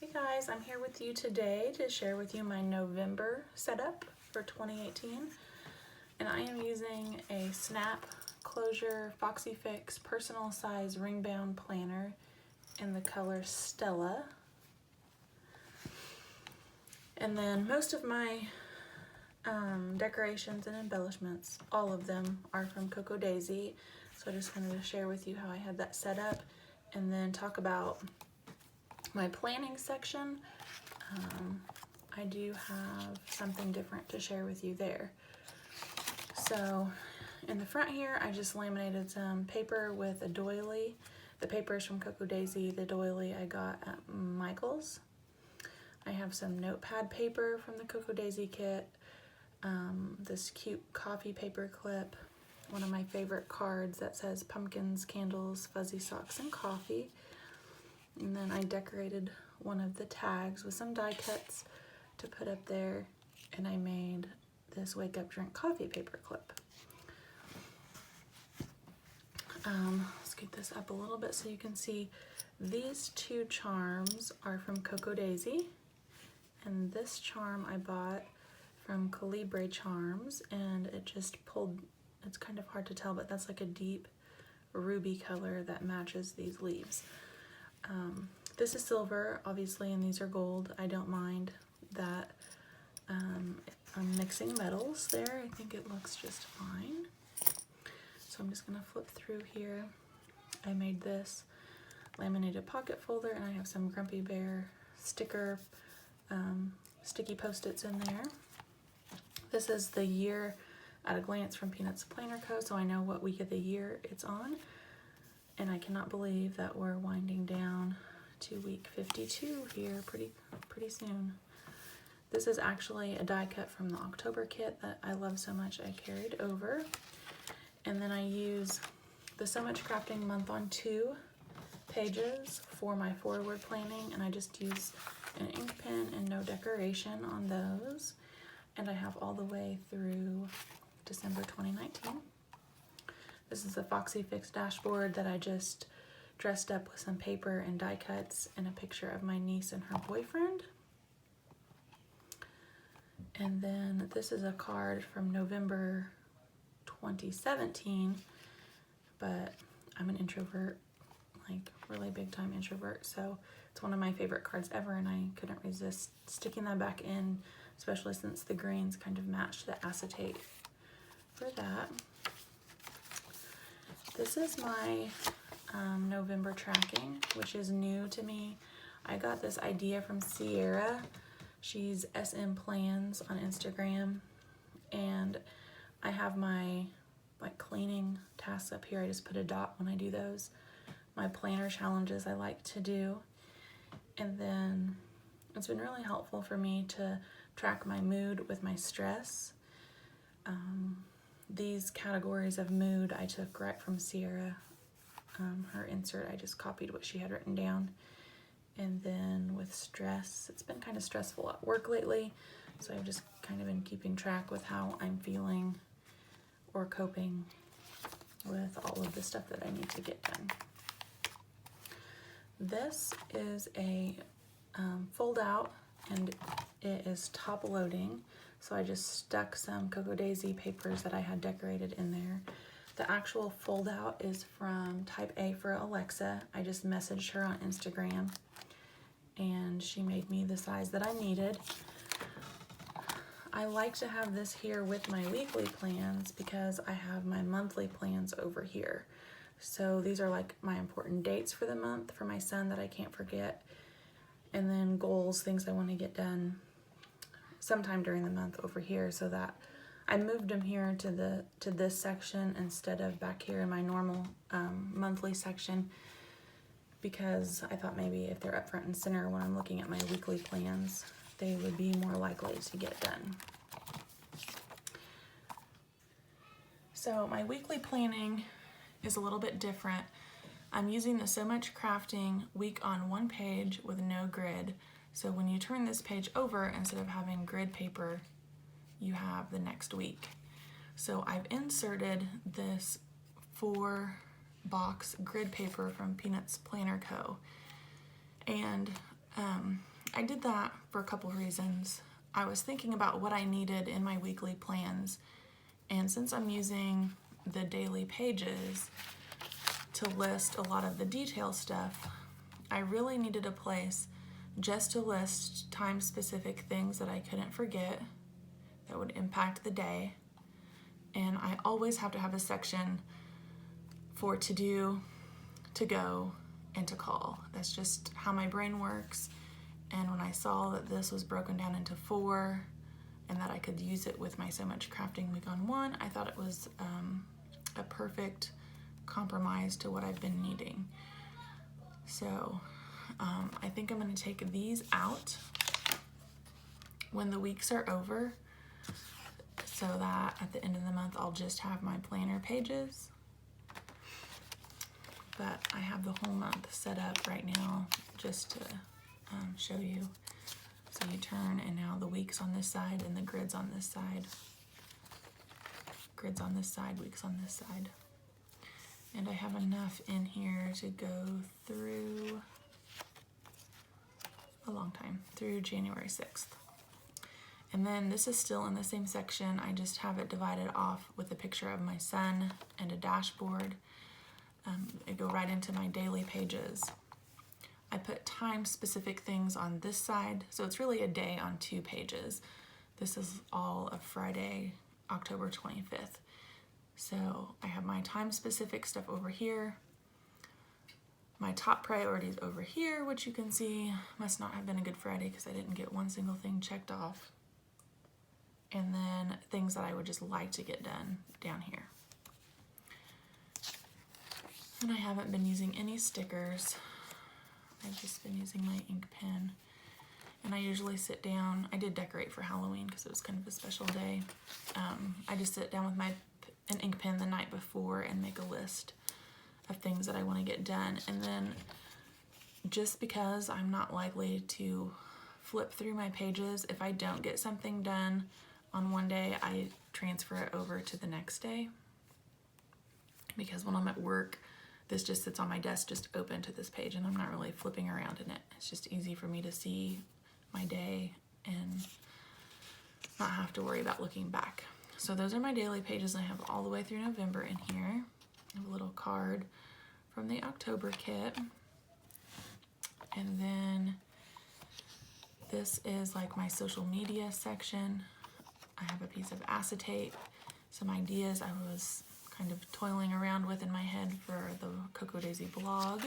Hey guys, I'm here with you today to share with you my November setup for 2018. And I am using a Snap Closure Foxy Fix personal size ring bound planner in the color Stella. And then most of my decorations and embellishments, all of them are from Cocoa Daisy. So I just wanted to share with you how I had that set up and then talk about my planning section. I do have something different to share with you there. So in the front here, I just laminated some paper with a doily. The paper is from Cocoa Daisy. The doily I got at Michael's. I have some notepad paper from the Cocoa Daisy kit, this cute coffee paper clip, one of my favorite cards that says pumpkins, candles, fuzzy socks, and coffee. And then I decorated one of the tags with some die cuts to put up there, and I made this wake up drink coffee paper clip. Let's get this up a little bit so you can see. These two charms are from Cocoa Daisy, and this charm I bought from Calibre Charms, and it just pulled, it's kind of hard to tell, but that's like a deep ruby color that matches these leaves. This is silver, obviously, and these are gold. I don't mind that I'm mixing metals there. I think it looks just fine. So I'm just gonna flip through here. I made this laminated pocket folder, and I have some Grumpy Bear sticker, sticky Post-its in there. This is the year at a glance from Peanuts Planner Co., so I know what week of the year it's on. And I cannot believe that we're winding down to week 52 here pretty soon. This is actually a die cut from the October kit that I love so much I carried over. And then I use the So Much Crafting month on 2 pages for my forward planning, and I just use an ink pen and no decoration on those. And I have all the way through December 2019. This is a Foxy Fix dashboard that I just dressed up with some paper and die cuts and a picture of my niece and her boyfriend. And then this is a card from November 2017, but I'm an introvert, like really big time introvert, so it's one of my favorite cards ever, and I couldn't resist sticking that back in, especially since the greens kind of matched the acetate for that. This is my November tracking, which is new to me. I got this idea from Sierra. She's SM Plans on Instagram, and I have my cleaning tasks up here. I just put a dot when I do those. My planner challenges I like to do, and then it's been really helpful for me to track my mood with my stress. These categories of mood I took right from Sierra. Her insert, I just copied what she had written down. And then with stress, it's been kind of stressful at work lately, so I've just kind of been keeping track with how I'm feeling or coping with all of the stuff that I need to get done. This is a fold out, and it is top loading. So I just stuck some Cocoa Daisy papers that I had decorated in there. The actual fold out is from Type A for Alexa. I just messaged her on Instagram, and she made me the size that I needed. I like to have this here with my weekly plans because I have my monthly plans over here. So these are like my important dates for the month for my son that I can't forget, and then goals, things I want to get done sometime during the month over here, so that I moved them here to this section instead of back here in my normal monthly section, because I thought maybe if they're up front and center when I'm looking at my weekly plans, they would be more likely to get done. So my weekly planning is a little bit different. I'm using the So Much Crafting week on one page with no grid. So when you turn this page over, instead of having grid paper, you have the next week. So I've inserted this 4-box grid paper from Peanuts Planner Co. And I did that for a couple reasons. I was thinking about what I needed in my weekly plans, and since I'm using the daily pages to list a lot of the detail stuff, I really needed a place just to list time-specific things that I couldn't forget that would impact the day. And I always have to have a section for to do, to go, and to call. That's just how my brain works. And when I saw that this was broken down into 4 and that I could use it with my So Much Crafting week on 1, I thought it was a perfect compromise to what I've been needing. So I think I'm going to take these out when the weeks are over, so that at the end of the month I'll just have my planner pages. But I have the whole month set up right now just to show you. So you turn, and now the weeks on this side and the grids on this side. Grids on this side, weeks on this side. And I have enough in here to go through a long time, through January 6th. And then this is still in the same section. I just have it divided off with a picture of my son and a dashboard. It go right into my daily pages. I put time-specific things on this side, so it's really a day on 2 pages. This is all of Friday, October 25th. So I have my time-specific stuff over here, my top priorities over here, which you can see must not have been a good Friday because I didn't get one single thing checked off. And then things that I would just like to get done down here. And I haven't been using any stickers. I've just been using my ink pen. And I usually sit down, I did decorate for Halloween because it was kind of a special day. I just sit down with an ink pen the night before and make a list of things that I want to get done. And then just because I'm not likely to flip through my pages, if I don't get something done on one day, I transfer it over to the next day. Because when I'm at work, this just sits on my desk just open to this page, and I'm not really flipping around in it. It's just easy for me to see my day and not have to worry about looking back. So those are my daily pages. I have all the way through November in here. I have a little card from the October kit. And then this is like my social media section. I have a piece of acetate, some ideas I was kind of toiling around with in my head for the Cocoa Daisy blog.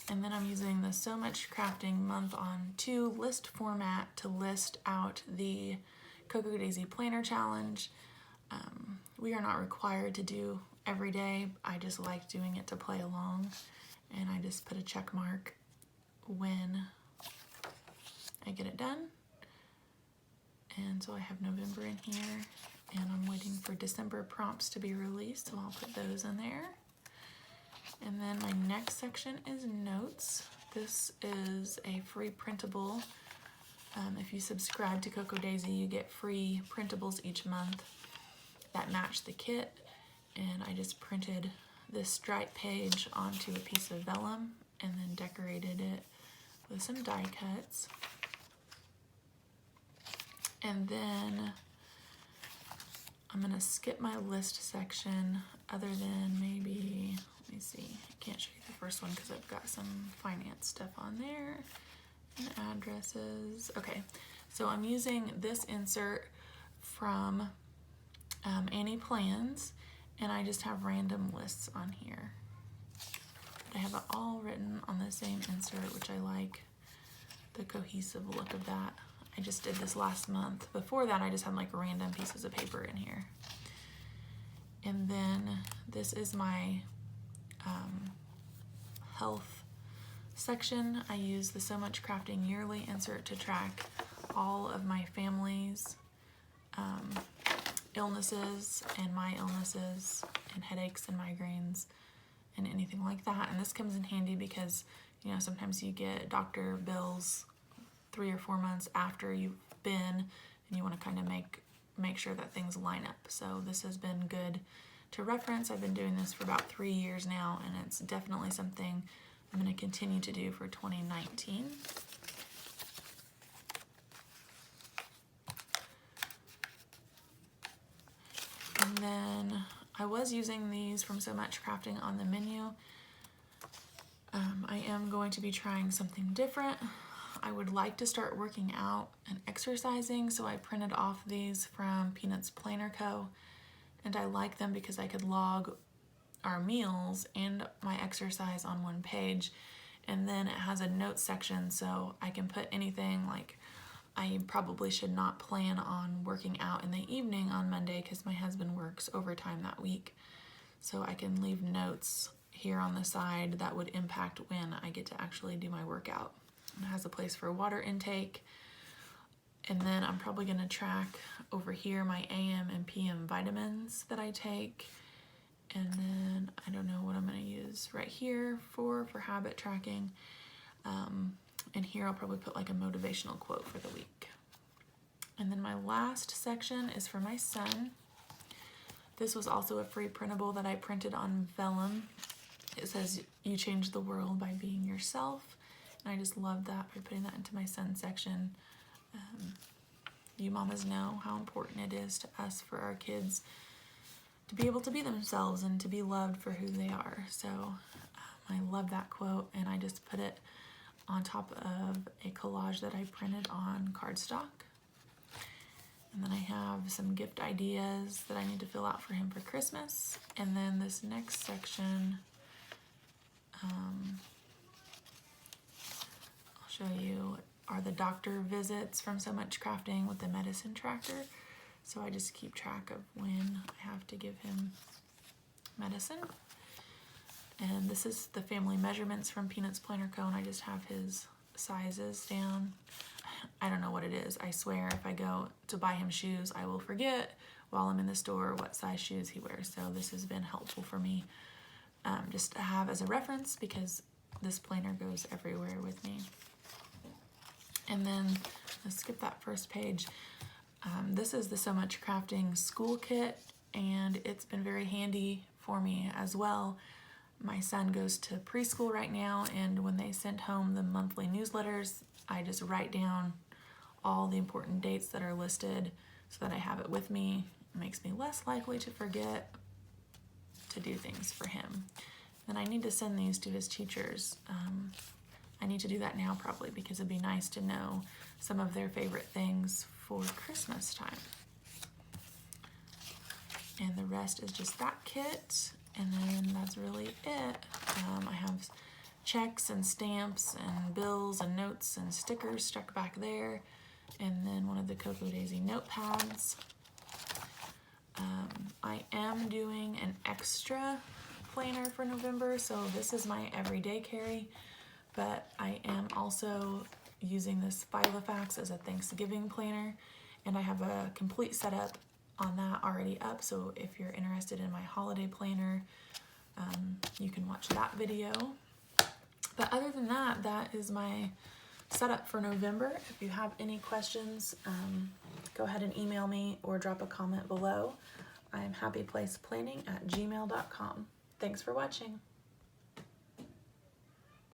And then I'm using the So Much Crafting month on 2 list format to list out the Cocoa Daisy Planner Challenge. We are not required to do every day. I just like doing it to play along. And I just put a check mark when I get it done. And so I have November in here, and I'm waiting for December prompts to be released, so I'll put those in there. And then my next section is notes. This is a free printable. If you subscribe to Cocoa Daisy, you get free printables each month that match the kit. And I just printed this stripe page onto a piece of vellum and then decorated it with some die cuts. And then I'm gonna skip my list section other than maybe, let me see, I can't show you the first one because I've got some finance stuff on there and addresses. Okay, so I'm using this insert from Annie Plans, and I just have random lists on here. But I have it all written on the same insert, which I like the cohesive look of that. I just did this last month. Before that, I just had like random pieces of paper in here. And then this is my health section. I use the So Much Crafting yearly insert to track all of my family's illnesses and my illnesses and headaches and migraines and anything like that. And this comes in handy because, you know, sometimes you get doctor bills 3 or 4 months after you've been, and you want to kind of make sure that things line up. So this has been good to reference. I've been doing this for about 3 years now, and it's definitely something I'm going to continue to do for 2019. And then I was using these from So Much Crafting on the menu. I am going to be trying something different. I would like to start working out and exercising, so I printed off these from Peanuts Planner Co. And I like them because I could log our meals and my exercise on one page, and then it has a notes section, so I can put anything like I probably should not plan on working out in the evening on Monday because my husband works overtime that week. So I can leave notes here on the side that would impact when I get to actually do my workout. It has a place for water intake. And then I'm probably going to track over here my AM and PM vitamins that I take. And then I don't know what I'm going to use right here for habit tracking. And here I'll probably put like a motivational quote for the week. And then my last section is for my son. This was also a free printable that I printed on vellum. It says, "You change the world by being yourself." And I just love that by putting that into my son's section. You mamas know how important it is to us for our kids to be able to be themselves and to be loved for who they are. So I love that quote, and I just put it on top of a collage that I printed on cardstock. And then I have some gift ideas that I need to fill out for him for Christmas. And then this next section, I'll show you, are the doctor visits from So Much Crafting with the medicine tracker. So I just keep track of when I have to give him medicine. And this is the family measurements from Peanuts Planner Co. And I just have his sizes down. I don't know what it is. I swear if I go to buy him shoes, I will forget while I'm in the store what size shoes he wears. So this has been helpful for me just to have as a reference, because this planner goes everywhere with me. And then let's skip that first page. This is the So Much Crafting school kit, and it's been very handy for me as well. My son goes to preschool right now, and when they send home the monthly newsletters, I just write down all the important dates that are listed so that I have it with me. It makes me less likely to forget to do things for him. And I need to send these to his teachers. I need to do that now probably, because it'd be nice to know some of their favorite things for Christmas time. And the rest is just that kit, and then that's really it. I have checks and stamps and bills and notes and stickers stuck back there, and then one of the Cocoa Daisy notepads. I am doing an extra planner for November, so this is my everyday carry, but I am also using this Filofax as a Thanksgiving planner, and I have a complete setup on that already up, so if you're interested in my holiday planner, you can watch that video. But other than that, that is my setup for November. If you have any questions, go ahead and email me or drop a comment below. I am happyplaceplanning@gmail.com. Thanks for watching.